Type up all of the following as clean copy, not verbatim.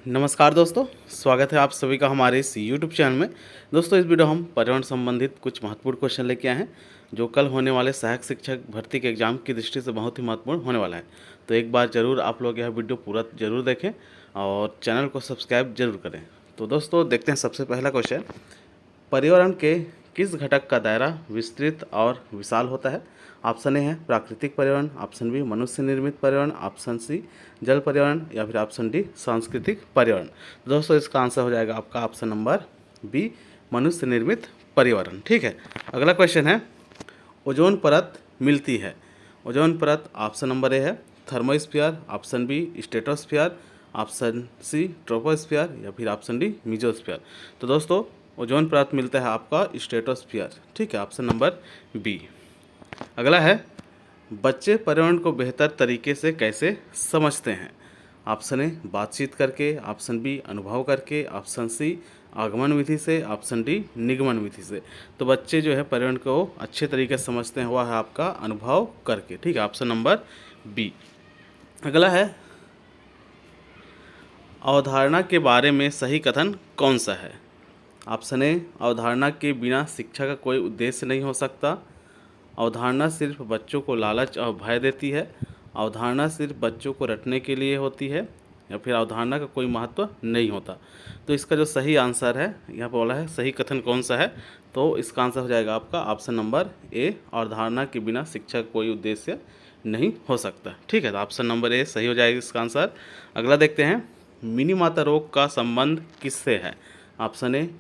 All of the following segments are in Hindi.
नमस्कार दोस्तों, स्वागत है आप सभी का हमारे इस YouTube चैनल में। दोस्तों, इस वीडियो हम पर्यावरण संबंधित कुछ महत्वपूर्ण क्वेश्चन लेके आए हैं जो कल होने वाले सहायक शिक्षक भर्ती के एग्जाम की दृष्टि से बहुत ही महत्वपूर्ण होने वाला है। तो एक बार ज़रूर आप लोग यह वीडियो पूरा ज़रूर देखें और चैनल को सब्सक्राइब जरूर करें। तो दोस्तों देखते हैं सबसे पहला क्वेश्चन, पर्यावरण के किस घटक का दायरा विस्तृत और विशाल होता है? ऑप्शन ए है प्राकृतिक पर्यावरण, ऑप्शन बी मनुष्य निर्मित पर्यावरण, ऑप्शन सी जल पर्यावरण या फिर ऑप्शन डी सांस्कृतिक पर्यावरण। दोस्तों इसका आंसर हो जाएगा आपका ऑप्शन नंबर बी मनुष्य निर्मित पर्यावरण। ठीक है, अगला क्वेश्चन है, ओजोन परत मिलती है। ओजोन परत ऑप्शन नंबर ए है thermosphere, option B stratosphere, option C troposphere या फिर ऑप्शन डी मीजोस्फीयर। तो दोस्तों ओजोन परत मिलता है आपका स्ट्रेटोस्फीयर। ठीक है, ऑप्शन नंबर बी। अगला है, बच्चे पर्यावरण को बेहतर तरीके से कैसे समझते हैं? ऑप्शन ए बातचीत करके, ऑप्शन बी अनुभव करके, ऑप्शन सी आगमन विधि से, ऑप्शन डी निगमन विधि से। तो बच्चे जो है पर्यावरण को अच्छे तरीके से समझते हैं वह है आपका अनुभव करके। ठीक है, ऑप्शन नंबर बी। अगला है, अवधारणा के बारे में सही कथन कौन सा है? ऑप्शन ए अवधारणा के बिना शिक्षा का कोई उद्देश्य नहीं हो सकता, अवधारणा सिर्फ बच्चों को लालच और भय देती है, अवधारणा सिर्फ बच्चों को रटने के लिए होती है, या फिर अवधारणा का कोई महत्व नहीं होता। तो इसका जो सही आंसर है, यहाँ पर बोला है सही कथन कौन सा है, तो इसका आंसर हो जाएगा आपका ऑप्शन नंबर ए अवधारणा के बिना शिक्षा का कोई उद्देश्य नहीं हो सकता। ठीक है, तो ऑप्शन नंबर ए सही हो जाएगा इसका आंसर। अगला देखते हैं, मिनी माता रोग का संबंध किससे है? ऑप्शन ए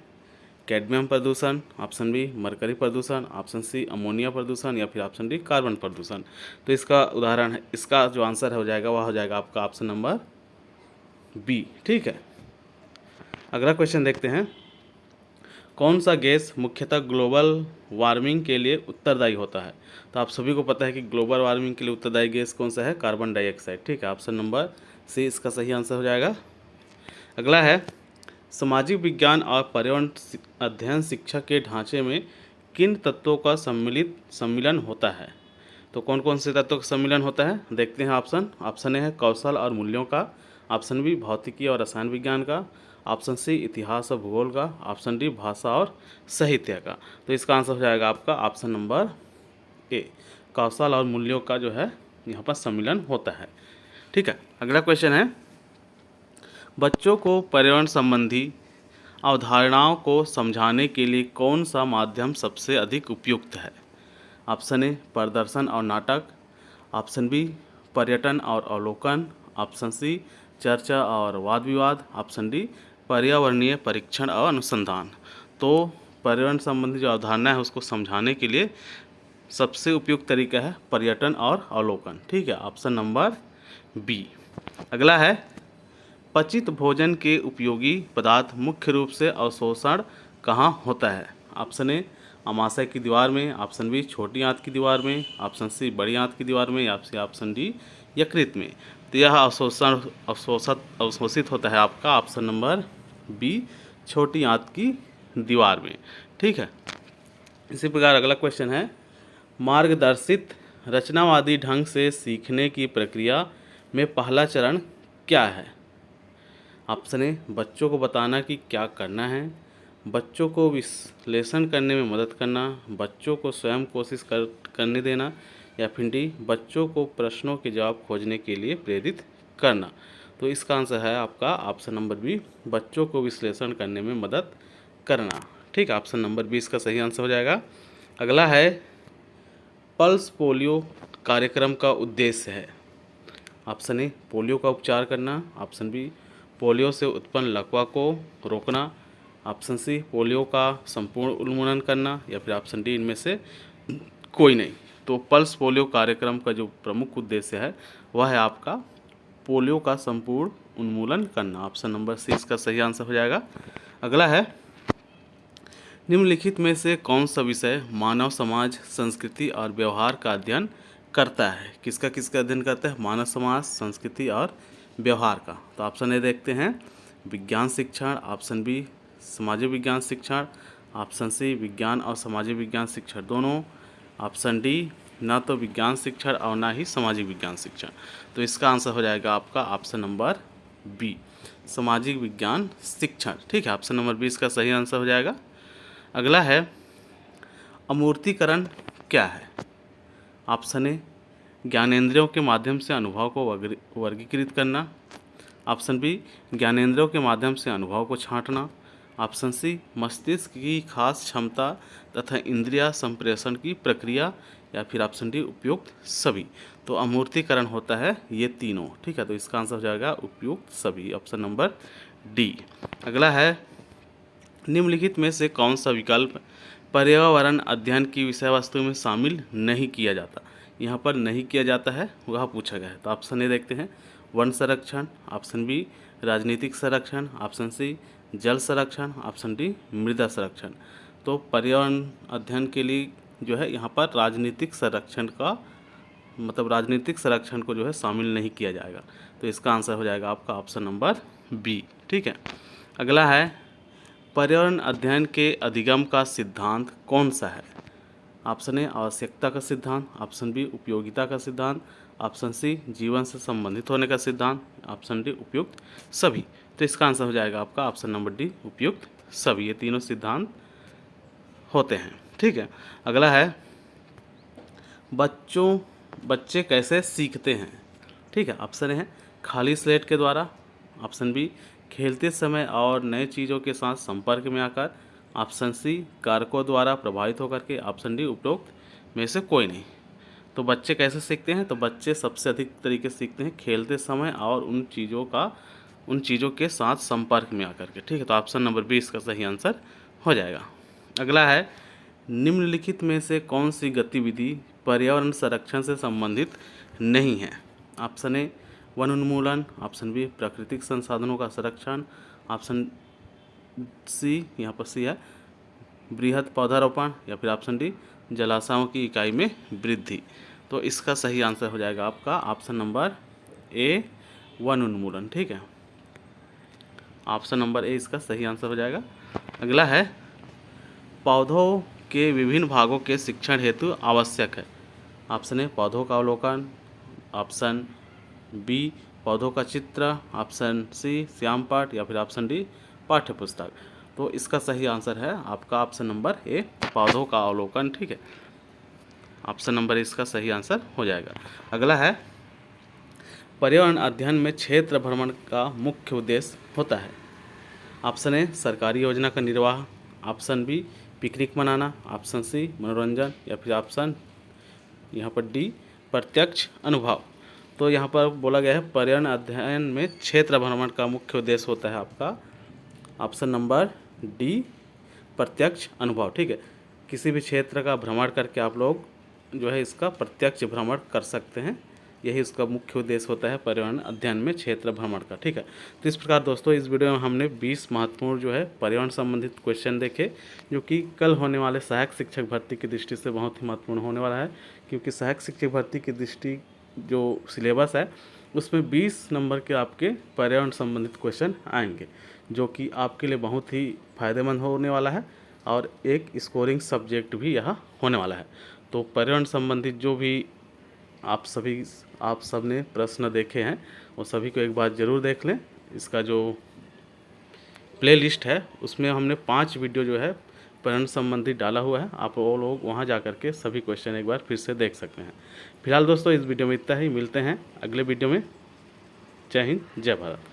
कैडमियम प्रदूषण, ऑप्शन बी मरकरी प्रदूषण, ऑप्शन सी अमोनिया प्रदूषण या फिर ऑप्शन डी कार्बन प्रदूषण। तो इसका उदाहरण है, इसका जो आंसर हो जाएगा वह हो जाएगा आपका ऑप्शन नंबर बी। ठीक है, अगला क्वेश्चन देखते हैं, कौन सा गैस मुख्यतः ग्लोबल वार्मिंग के लिए उत्तरदायी होता है? तो आप सभी को पता है कि ग्लोबल वार्मिंग के लिए उत्तरदायी गैस कौन सा है? Carbon dioxide. ठीक है, ऑप्शन नंबर सी इसका सही आंसर हो जाएगा। अगला है, सामाजिक विज्ञान और पर्यावरण अध्ययन शिक्षा के ढांचे में किन तत्वों का सम्मिलन होता है? तो कौन कौन से तत्वों का सम्मिलन होता है देखते हैं। ऑप्शन ए है कौशल और मूल्यों का, ऑप्शन बी भौतिकी और रसायन विज्ञान का, ऑप्शन सी इतिहास और भूगोल का, ऑप्शन डी भाषा और साहित्य का। तो इसका आंसर हो जाएगा आपका ऑप्शन नंबर ए कौशल और मूल्यों का जो है यहाँ पर सम्मिलन होता है। ठीक है, अगला क्वेश्चन है, बच्चों को पर्यावरण संबंधी अवधारणाओं को समझाने के लिए कौन सा माध्यम सबसे अधिक उपयुक्त है? ऑप्शन ए प्रदर्शन और नाटक, ऑप्शन बी पर्यटन और अवलोकन, ऑप्शन सी चर्चा और वाद विवाद, ऑप्शन डी पर्यावरणीय परीक्षण और अनुसंधान। तो पर्यावरण संबंधी जो अवधारणा है उसको समझाने के लिए सबसे उपयुक्त तरीका है पर्यटन और अवलोकन। ठीक है, ऑप्शन नंबर बी। अगला है, पचित भोजन के उपयोगी पदार्थ मुख्य रूप से अवशोषण कहाँ होता है? ऑप्शन ए अमाशय की दीवार में, ऑप्शन बी छोटी आंत की दीवार में, ऑप्शन सी बड़ी आंत की दीवार में या फिर ऑप्शन डी यकृत में। तो यह अवशोषित होता है आपका ऑप्शन नंबर बी छोटी आंत की दीवार में। ठीक है, इसी प्रकार अगला क्वेश्चन है, मार्गदर्शित रचनावादी ढंग से सीखने की प्रक्रिया में पहला चरण क्या है? ऑप्शन ए बच्चों को बताना कि क्या करना है, बच्चों को विश्लेषण करने में मदद करना, बच्चों को स्वयं कोशिश करने देना, या फिर डी बच्चों को प्रश्नों के जवाब खोजने के लिए प्रेरित करना। तो इसका आंसर है आपका ऑप्शन नंबर बी बच्चों को विश्लेषण करने में मदद करना। ठीक है, ऑप्शन नंबर बी इसका सही आंसर हो जाएगा। अगला है, पल्स पोलियो कार्यक्रम का उद्देश्य है। ऑप्शन ए पोलियो का उपचार करना, ऑप्शन बी पोलियो से उत्पन्न लकवा को रोकना, ऑप्शन सी पोलियो का संपूर्ण उन्मूलन करना, या फिर ऑप्शन डी इनमें से कोई नहीं। तो पल्स पोलियो कार्यक्रम का जो प्रमुख उद्देश्य है वह है आपका पोलियो का संपूर्ण उन्मूलन करना। ऑप्शन नंबर सी इसका सही आंसर हो जाएगा। अगला है, निम्नलिखित में से कौन सा विषय मानव समाज संस्कृति और व्यवहार का अध्ययन करता है? किसका किसका अध्ययन करता है? मानव समाज संस्कृति और व्यवहार का। तो ऑप्शन ए देखते हैं विज्ञान शिक्षण, ऑप्शन बी सामाजिक विज्ञान शिक्षण, ऑप्शन सी विज्ञान और सामाजिक विज्ञान शिक्षण दोनों, ऑप्शन डी ना तो विज्ञान शिक्षण और ना ही सामाजिक विज्ञान शिक्षण। तो इसका आंसर हो जाएगा आपका ऑप्शन नंबर बी सामाजिक विज्ञान शिक्षण। ठीक है, ऑप्शन नंबर 20 का सही आंसर हो जाएगा। अगला है अमूर्तीकरण क्या है? ऑप्शन ए ज्ञानेंद्रियों के माध्यम से अनुभव को वर्गीकृत करना। ऑप्शन बी ज्ञानेंद्रियों के माध्यम से अनुभव को छांटना। ऑप्शन सी मस्तिष्क की खास क्षमता तथा इंद्रिया संप्रेषण की प्रक्रिया। या फिर ऑप्शन डी उपयुक्त सभी। तो अमूर्तीकरण होता है ये तीनों। ठीक है, तो इसका आंसर हो जाएगा उपयुक्त सभी, ऑप्शन नंबर डी। अगला है निम्नलिखित में से कौन सा विकल्प पर्यावरण अध्ययन की विषय वस्तु में शामिल नहीं किया जाता? यहाँ पर नहीं किया जाता है वह पूछा गया है। तो ऑप्शन ए देखते हैं वन संरक्षण, ऑप्शन बी राजनीतिक संरक्षण, ऑप्शन सी जल संरक्षण, ऑप्शन डी मृदा संरक्षण। तो पर्यावरण अध्ययन के लिए जो है यहाँ पर राजनीतिक संरक्षण का मतलब राजनीतिक संरक्षण को जो है शामिल नहीं किया जाएगा। तो इसका आंसर हो जाएगा आपका ऑप्शन नंबर बी। ठीक है, अगला है पर्यावरण अध्ययन के अधिगम का सिद्धांत कौन सा है? ऑप्शन ए आवश्यकता का सिद्धांत, ऑप्शन बी उपयोगिता का सिद्धांत, ऑप्शन सी जीवन से संबंधित होने का सिद्धांत, ऑप्शन डी उपयुक्त सभी। तो इसका आंसर हो जाएगा आपका ऑप्शन नंबर डी उपयुक्त सभी। ये तीनों सिद्धांत होते हैं। ठीक है, अगला है बच्चे कैसे सीखते हैं? ठीक है, ऑप्शन ए है खाली स्लेट के द्वारा, ऑप्शन बी खेलते समय और नए चीज़ों के साथ संपर्क में आकर, ऑप्शन सी कारकों द्वारा प्रभावित होकर के, ऑप्शन डी उपरोक्त में से कोई नहीं। तो बच्चे कैसे सीखते हैं? तो बच्चे सबसे अधिक तरीके से सीखते हैं खेलते समय और उन चीज़ों के साथ संपर्क में आकर के। ठीक है, तो ऑप्शन नंबर 20 का सही आंसर हो जाएगा। अगला है निम्नलिखित में से कौन सी गतिविधि पर्यावरण संरक्षण से संबंधित नहीं है? ऑप्शन ए वन उन्मूलन, ऑप्शन बी प्राकृतिक संसाधनों का संरक्षण, ऑप्शन सी यहाँ पर सी है बृहद पौधारोपण, या फिर ऑप्शन डी जलाशयों की इकाई में वृद्धि। तो इसका सही आंसर हो जाएगा आपका ऑप्शन नंबर ए वन उन्मूलन। ठीक है, ऑप्शन नंबर ए इसका सही आंसर हो जाएगा। अगला है पौधों के विभिन्न भागों के शिक्षण हेतु आवश्यक है। ऑप्शन ए पौधों का अवलोकन, ऑप्शन बी पौधों का चित्र, ऑप्शन सी श्याम पाठ, या फिर ऑप्शन डी पाठ्य पुस्तक। तो इसका सही आंसर है आपका ऑप्शन नंबर ए पौधों का अवलोकन। ठीक है, ऑप्शन नंबर इसका सही आंसर हो जाएगा। अगला है पर्यावरण अध्ययन में क्षेत्र भ्रमण का मुख्य उद्देश्य होता है। ऑप्शन ए सरकारी योजना का निर्वाह, ऑप्शन बी पिकनिक मनाना, ऑप्शन सी मनोरंजन, या फिर ऑप्शन यहाँ पर डी प्रत्यक्ष अनुभव। तो यहाँ पर बोला गया है पर्यावरण अध्ययन में क्षेत्र भ्रमण का मुख्य उद्देश्य होता है आपका ऑप्शन नंबर डी प्रत्यक्ष अनुभव। ठीक है, किसी भी क्षेत्र का भ्रमण करके आप लोग जो है इसका प्रत्यक्ष भ्रमण कर सकते हैं। यही इसका मुख्य उद्देश्य होता है पर्यावरण अध्ययन में क्षेत्र भ्रमण का। ठीक है, तो इस प्रकार दोस्तों इस वीडियो में हमने 20 महत्वपूर्ण जो है पर्यावरण संबंधित क्वेश्चन देखे, जो कि कल होने वाले सहायक शिक्षक भर्ती की दृष्टि से बहुत ही महत्वपूर्ण होने वाला है। क्योंकि सहायक शिक्षक भर्ती की दृष्टि जो सिलेबस है उसमें 20 नंबर के आपके पर्यावरण संबंधित क्वेश्चन आएंगे, जो कि आपके लिए बहुत ही फ़ायदेमंद होने वाला है और एक स्कोरिंग सब्जेक्ट भी यह होने वाला है। तो पर्यावरण संबंधित जो भी आप सब ने प्रश्न देखे हैं वो सभी को एक बार ज़रूर देख लें। इसका जो प्लेलिस्ट है उसमें हमने 5 वीडियो जो है पर्यावरण संबंधी डाला हुआ है, आप वो लोग वहाँ जा कर के सभी क्वेश्चन एक बार फिर से देख सकते हैं। फिलहाल दोस्तों इस वीडियो में इतना ही, मिलते हैं अगले वीडियो में। जय हिंद, जय भारत।